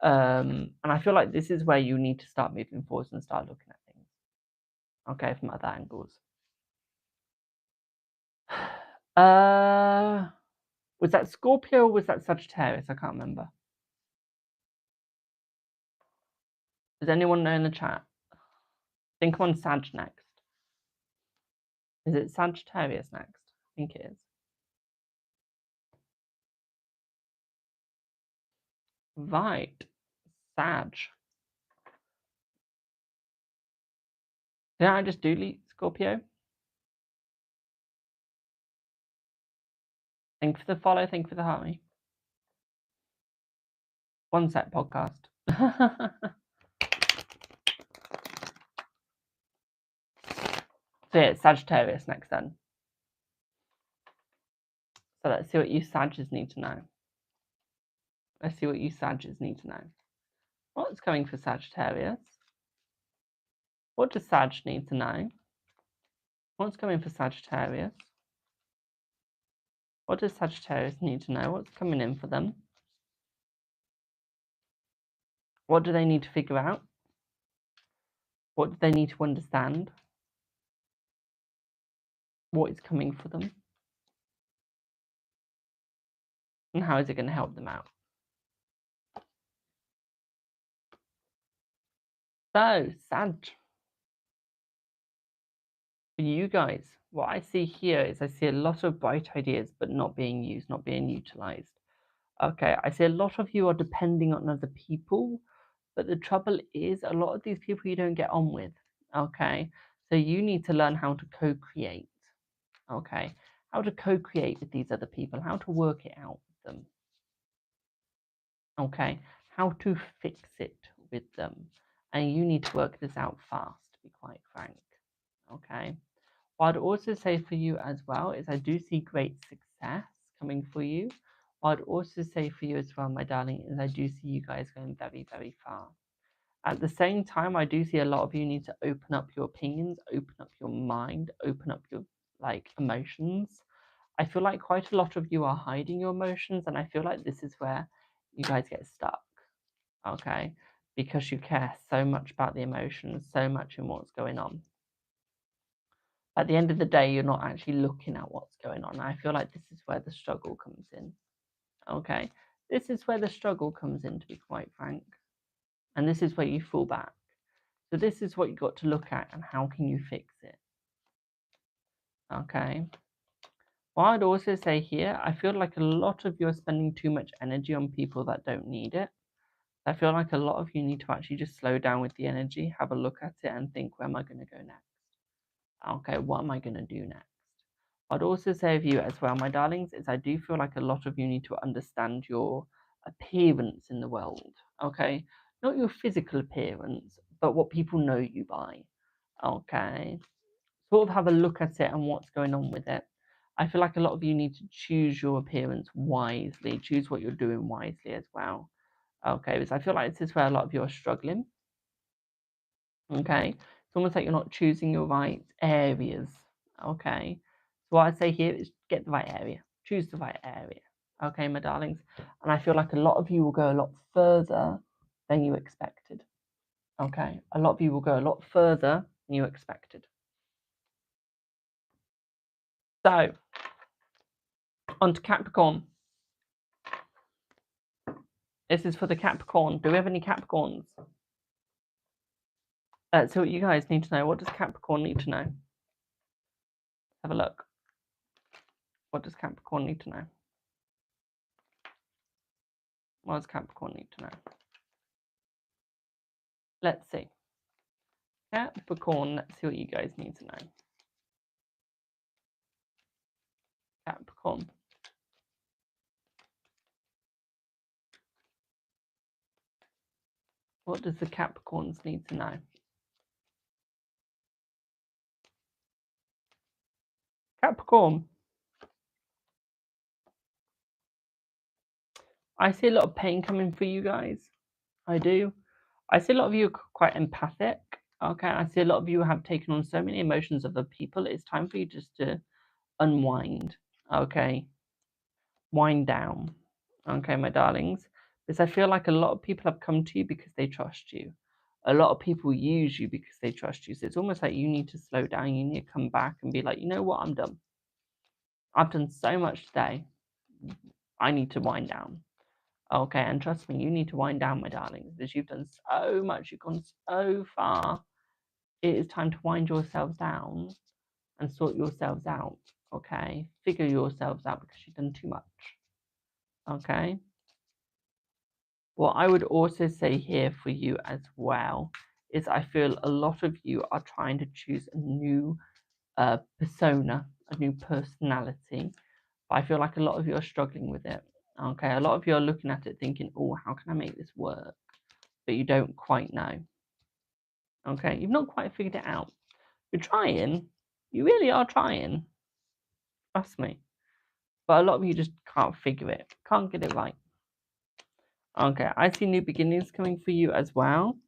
[SPEAKER 1] And I feel like this is where you need to start moving forward and start looking at things. Okay, from other angles. Was that Scorpio or was that Sagittarius? I can't remember. Does anyone know in the chat? I think I'm on Sag next. Is it Sagittarius next? I think it is. Right. Sag. Did I just delete Scorpio? Thank you for the follow. Thank you for the hearty. One set podcast. So yeah, it's Sagittarius next then. So let's see what you Sages need to know. Let's see what you Sages need to know. What's coming for Sagittarius? What does Sag need to know? What's coming for Sagittarius? What does Sagittarius need to know? What's coming in for them? What do they need to figure out? What do they need to understand? What is coming for them? And how is it going to help them out? So, Sag, for you guys, what I see here is I see a lot of bright ideas, but not being used, not being utilized. Okay, I see a lot of you are depending on other people, but the trouble is a lot of these people you don't get on with. Okay, so you need to learn how to co-create. Okay, how to co-create with these other people, how to work it out with them. okay, how to fix it with them. And you need to work this out fast, to be quite frank. Okay. What I'd also say for you as well is I do see great success coming for you. What I'd also say for you as well, my darling, is I do see you guys going very, very far. At the same time, I do see a lot of you need to open up your opinions, open up your mind, open up your emotions. I feel like quite a lot of you are hiding your emotions, and I feel like this is where you guys get stuck. Okay, because you care so much about the emotions, so much in what's going on. At the end of the day, you're not actually looking at what's going on. I feel like this is where the struggle comes in. Okay, this is where the struggle comes in, to be quite frank. And this is where you fall back. So this is what you got to look at, and how can you fix it? Okay. What I'd also say here, I feel like a lot of you are spending too much energy on people that don't need it. I feel like a lot of you need to actually just slow down with the energy, have a look at it, and think, where am I going to go next? Okay, what am I going to do next? I'd also say of you as well, my darlings, is I do feel like a lot of you need to understand your appearance in the world. Okay, not your physical appearance, but what people know you by. Okay, sort of have a look at it and what's going on with it. I feel like a lot of you need to choose your appearance wisely, choose what you're doing wisely as well. Okay, because I feel like this is where a lot of you are struggling. Okay, it's almost like you're not choosing your right areas. Okay, so what I say here is get the right area, choose the right area. Okay, my darlings, and I feel like a lot of you will go a lot further than you expected. Okay, a lot of you will go a lot further than you expected. So, on to Capricorn. This is for the Capricorn. Do we have any Capricorns? So what you guys need to know, what does Capricorn need to know? Have a look. What does Capricorn need to know? What does Capricorn need to know? Let's see. Capricorn, let's see what you guys need to know. Capricorn. What does the Capricorns need to know? Capricorn. I see a lot of pain coming for you guys. I do. I see a lot of you are quite empathic. Okay, I see a lot of you have taken on so many emotions of other people. It's time for you just to unwind. Okay, wind down. Okay, my darlings, because I feel like a lot of people have come to you because they trust you. A lot of people use you because they trust you. So it's almost like you need to slow down. You need to come back and be like, you know what, I'm done. I've done so much today. I need to wind down. Okay, and trust me, you need to wind down, my darlings, because you've done so much. You've gone so far. It is time to wind yourselves down and sort yourselves out. Okay, figure yourselves out because you've done too much. Okay. What I would also say here for you as well is I feel a lot of you are trying to choose a new persona, a new personality. But I feel like a lot of you are struggling with it. Okay, a lot of you are looking at it thinking, oh, how can I make this work? But you don't quite know. Okay, you've not quite figured it out. You're trying. You really are trying. Trust me. But a lot of you just can't figure it. Can't get it right. Okay, I see new beginnings coming for you as well.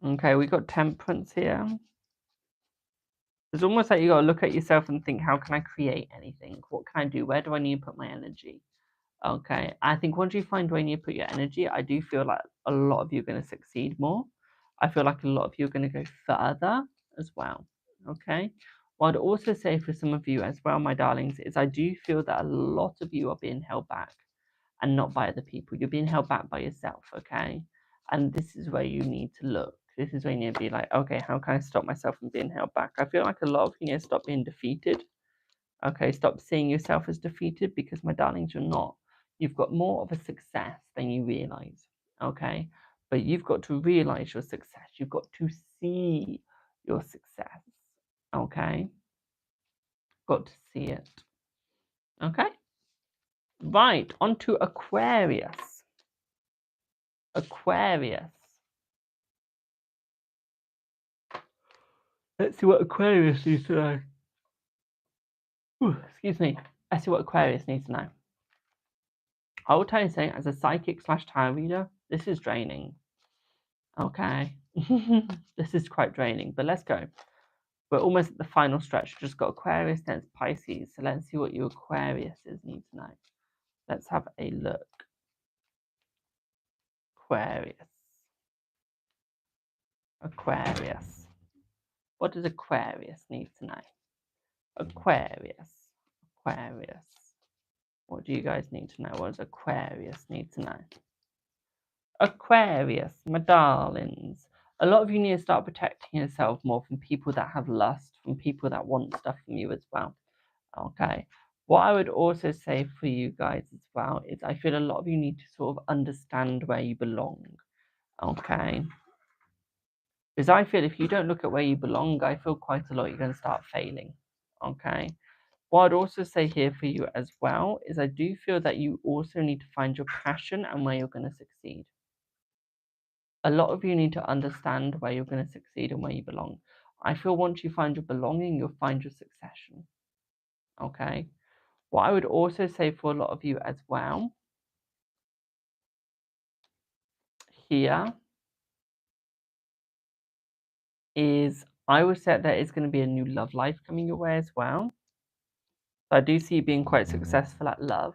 [SPEAKER 1] Okay, we got temperance here. It's almost like you got to look at yourself and think, how can I create anything? What can I do? Where do I need to put my energy? Okay, I think once you find where you need to put your energy, I do feel like a lot of you are going to succeed more. I feel like a lot of you are going to go further as well. Okay, what I'd also say for some of you as well, my darlings, is I do feel that a lot of you are being held back and not by other people. You're being held back by yourself, okay? And this is where you need to look. This is where you need to be like, okay, how can I stop myself from being held back? I feel like a lot of you need to stop being defeated. Okay, stop seeing yourself as defeated, because my darlings, you're not. You've got more of a success than you realize. Okay, but you've got to realize your success. You've got to see your success. Okay, got to see it. Okay, Right, on to Aquarius. Aquarius. Let's see what Aquarius needs to know. Ooh, excuse me. Let's see what Aquarius needs to know. I will tell you something, as a psychic / tarot reader, this is draining. Okay. This is quite draining, but let's go. We're almost at the final stretch. Just got Aquarius, then it's Pisces. So let's see what you Aquariuses need to know. Let's have a look. Aquarius. Aquarius. What does Aquarius need to know? Aquarius. Aquarius. What do you guys need to know? What does Aquarius need to know? Aquarius, my darlings. A lot of you need to start protecting yourself more from people that have lust, from people that want stuff from you as well. Okay. What I would also say for you guys as well is I feel a lot of you need to sort of understand where you belong. Okay. Because I feel if you don't look at where you belong, I feel quite a lot you're going to start failing. Okay. What I'd also say here for you as well is I do feel that you also need to find your passion and where you're going to succeed. A lot of you need to understand where you're going to succeed and where you belong. I feel once you find your belonging, you'll find your succession. Okay. What I would also say for a lot of you as well here is I would say there is going to be a new love life coming your way as well. So I do see you being quite successful at love.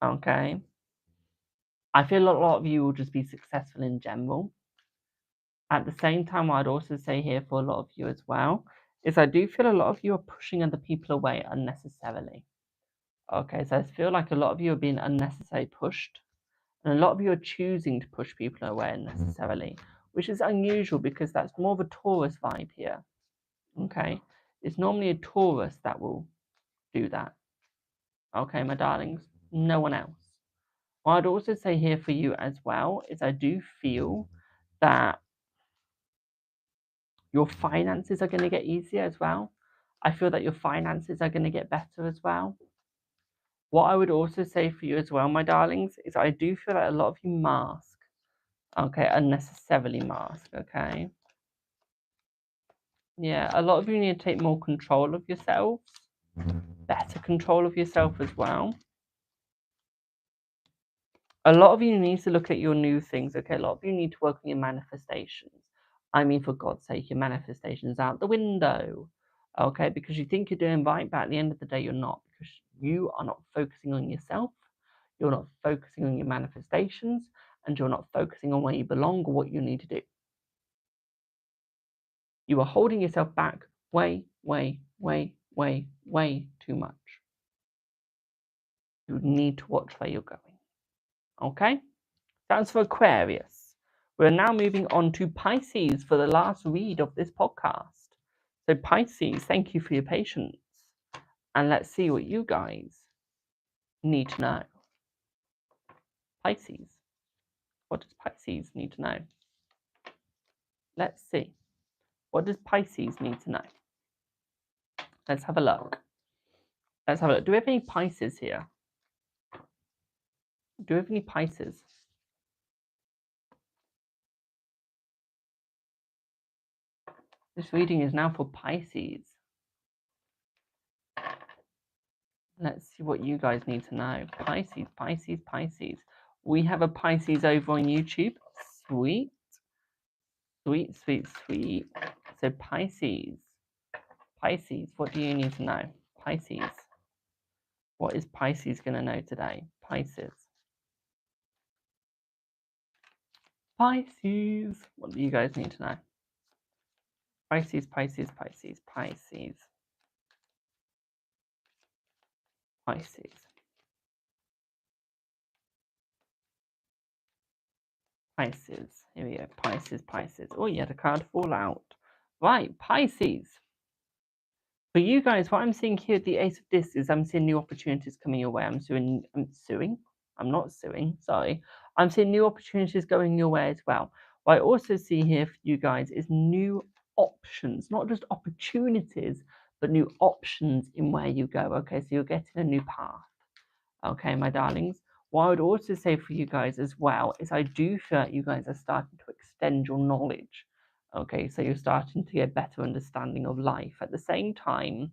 [SPEAKER 1] Okay. I feel a lot of you will just be successful in general. At the same time, what I'd also say here for a lot of you as well is I do feel a lot of you are pushing other people away unnecessarily. Okay, so I feel like a lot of you are being unnecessarily pushed, and a lot of you are choosing to push people away unnecessarily, which is unusual because that's more of a Taurus vibe here. Okay, it's normally a Taurus that will do that. Okay, my darlings, no one else. What I'd also say here for you as well is I do feel that your finances are going to get easier as well. I feel that your finances are going to get better as well. What I would also say for you as well, my darlings, is I do feel that a lot of you mask. Okay, unnecessarily mask, okay? Yeah, a lot of you need to take more control of yourselves. Better control of yourself as well. A lot of you need to look at your new things, okay? A lot of you need to work on your manifestations. I mean, for God's sake, your manifestations out the window, okay? Because you think you're doing right, but at the end of the day, you're not. Because you are not focusing on yourself. You're not focusing on your manifestations, and you're not focusing on where you belong or what you need to do. You are holding yourself back way, way, way, way, way too much. You need to watch where you're going. Okay? That's for Aquarius. We're now moving on to Pisces for the last read of this podcast. So Pisces, thank you for your patience. And let's see what you guys need to know. Pisces. What does Pisces need to know? Let's see. What does Pisces need to know? Let's have a look. Let's have a look. Do we have any Pisces here? Do we have any Pisces? This reading is now for Pisces. Let's see what you guys need to know. Pisces, Pisces, Pisces. We have a Pisces over on YouTube. Sweet. Sweet, sweet, sweet. So Pisces. Pisces, what do you need to know? Pisces. What is Pisces going to know today? Pisces. Pisces. What do you guys need to know? Pisces, Pisces, Pisces, Pisces. Pisces. Pisces. Here we go. Pisces, Pisces. Oh, you had a card fall out. Right, Pisces. For you guys, what I'm seeing here at the Ace of Discs is I'm seeing new opportunities coming your way. I'm not suing, sorry. I'm seeing new opportunities going your way as well. What I also see here for you guys is new options, not just opportunities, but new options in where you go. Okay, so you're getting a new path. Okay, my darlings. What I would also say for you guys as well is I do feel like you guys are starting to extend your knowledge. Okay, so you're starting to get better understanding of life. At the same time,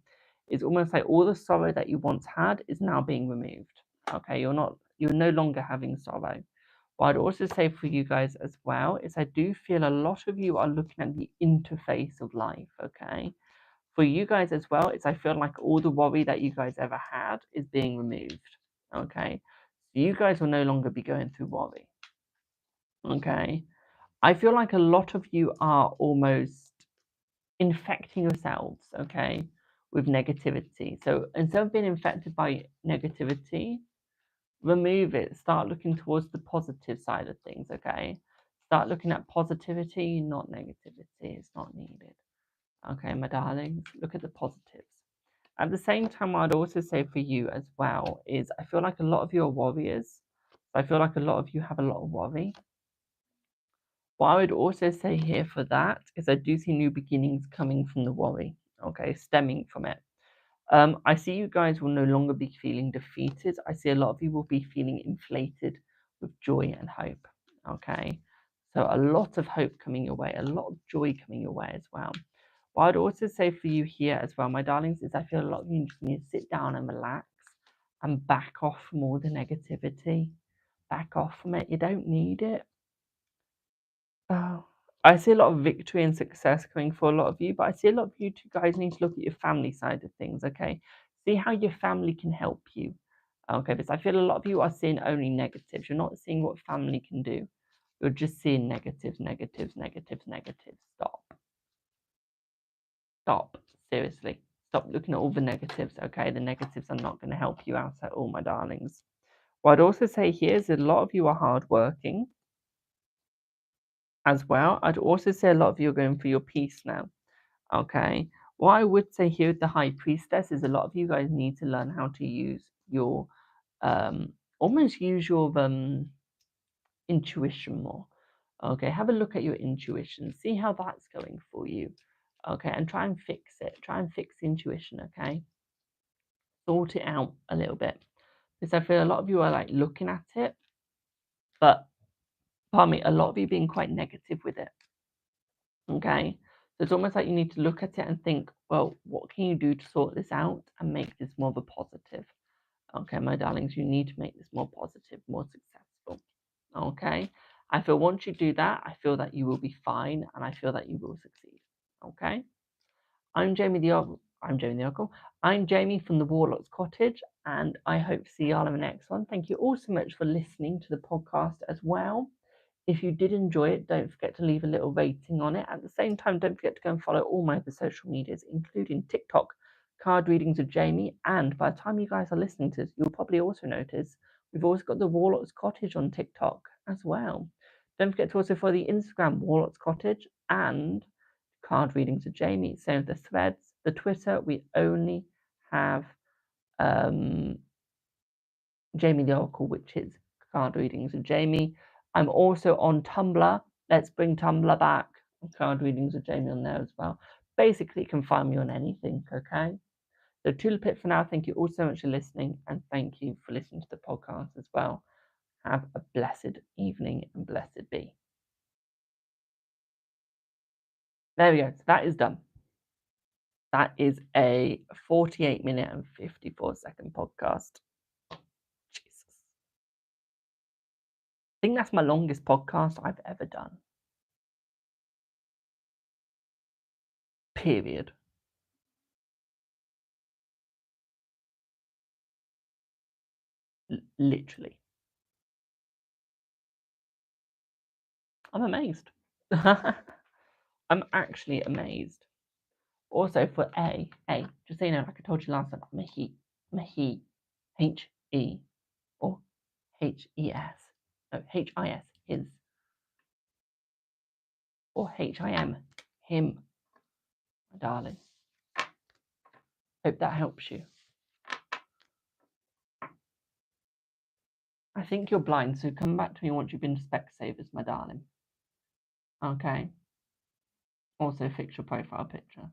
[SPEAKER 1] it's almost like all the sorrow that you once had is now being removed. Okay, you're no longer having sorrow. What I'd also say for you guys as well is I do feel a lot of you are looking at the interface of life. Okay, for you guys as well, it's I feel like all the worry that you guys ever had is being removed. Okay, so you guys will no longer be going through worry. Okay, I feel like a lot of you are almost infecting yourselves. Okay, with negativity. So instead of being infected by negativity, remove it. Start looking towards the positive side of things. Okay, start looking at positivity, not negativity. It's not needed. Okay, my darlings, look at the positives. At the same time, I'd also say for you as well is I feel like a lot of you are warriors. I feel like a lot of you have a lot of worry. What I would also say here for that is I do see new beginnings coming from the worry, okay, stemming from it. I see you guys will no longer be feeling defeated. I see a lot of you will be feeling inflated with joy and hope, okay? So a lot of hope coming your way, a lot of joy coming your way as well. What I'd also say for you here as well, my darlings, is I feel a lot of you just need to sit down and relax and back off from all the negativity. Back off from it. You don't need it. Oh, I see a lot of victory and success coming for a lot of you, but I see a lot of you two guys need to look at your family side of things, okay? See how your family can help you. Okay, because I feel a lot of you are seeing only negatives. You're not seeing what family can do. You're just seeing negatives, negatives, negatives, negatives. Stop. Stop. Seriously. Stop looking at all the negatives, okay? The negatives are not going to help you out at all, my darlings. What I'd also say here is that a lot of you are hardworking as well. I'd also say a lot of you are going for your peace now, okay? What I would say here with the High Priestess is a lot of you guys need to learn how to use your, almost use your intuition more. Okay, have a look at your intuition, see how that's going for you. Okay, and try and fix it. Try and fix the intuition, okay? Sort it out a little bit. Because I feel a lot of you are like looking at it, but pardon me, a lot of you being quite negative with it. Okay. So it's almost like you need to look at it and think, well, what can you do to sort this out and make this more of a positive? Okay, my darlings, you need to make this more positive, more successful. Okay. I feel once you do that, I feel that you will be fine and I feel that you will succeed. Okay. I'm Jamie the Oracle. I'm Jamie the Oracle. I'm Jamie from the Warlocks Cottage, and I hope to see y'all in the next one. Thank you all so much for listening to the podcast as well. If you did enjoy it, don't forget to leave a little rating on it. At the same time, don't forget to go and follow all my other social medias, including TikTok, Card Readings with Jamie. And by the time you guys are listening to this, you'll probably also notice we've also got the Warlocks Cottage on TikTok as well. Don't forget to also follow the Instagram Warlocks Cottage and Card Readings with Jamie. Same with the threads. The Twitter, we only have Jamie the Oracle, which is Card Readings with Jamie. I'm also on Tumblr. Let's bring Tumblr back. Card Readings with Jamie on there as well. Basically, you can find me on anything, okay? So Tulip for now. Thank you all so much for listening, and thank you for listening to the podcast as well. Have a blessed evening and blessed be. There we go. So that is done. That is a 48-minute and 54-second podcast. Jesus. I think that's my longest podcast I've ever done. Period. Literally. I'm amazed. I'm actually amazed. Also for A, just so you know, like I told you last time, I'm a he, H-E, or H-E-S, no, H-I-S, his, or H-I-M, him, my darling. Hope that helps you. I think you're blind, so come back to me once you've been to Specsavers, my darling. Okay. Also fix your profile picture.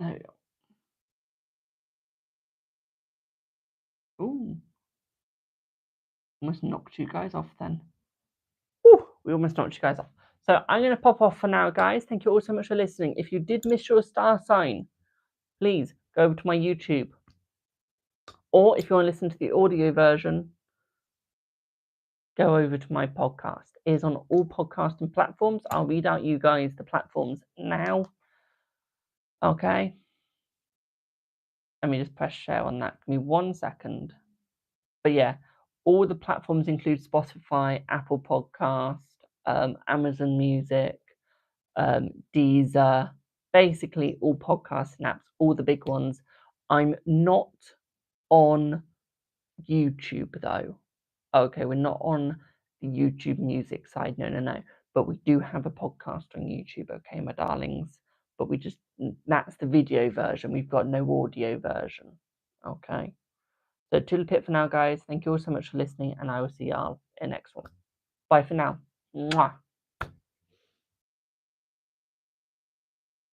[SPEAKER 1] No, Ooh. Almost knocked you guys off then. Ooh, we almost knocked you guys off. So I'm going to pop off for now, guys. Thank you all so much for listening. If you did miss your star sign, please go over to my YouTube. Or if you want to listen to the audio version, go over to my podcast. It is on all podcasting platforms. I'll read out you guys the platforms now. Okay. Let me just press share on that. Give me 1 second. But yeah, all the platforms include Spotify, Apple Podcast, Amazon Music, Deezer, basically all podcasting apps, all the big ones. I'm not on YouTube though. Okay, we're not on the YouTube music side. No. But we do have a podcast on YouTube, okay, my darlings. But that's the video version. We've got no audio version. Okay. So toodle pip for now, guys. Thank you all so much for listening, and I will see y'all in the next one. Bye for now. Mwah.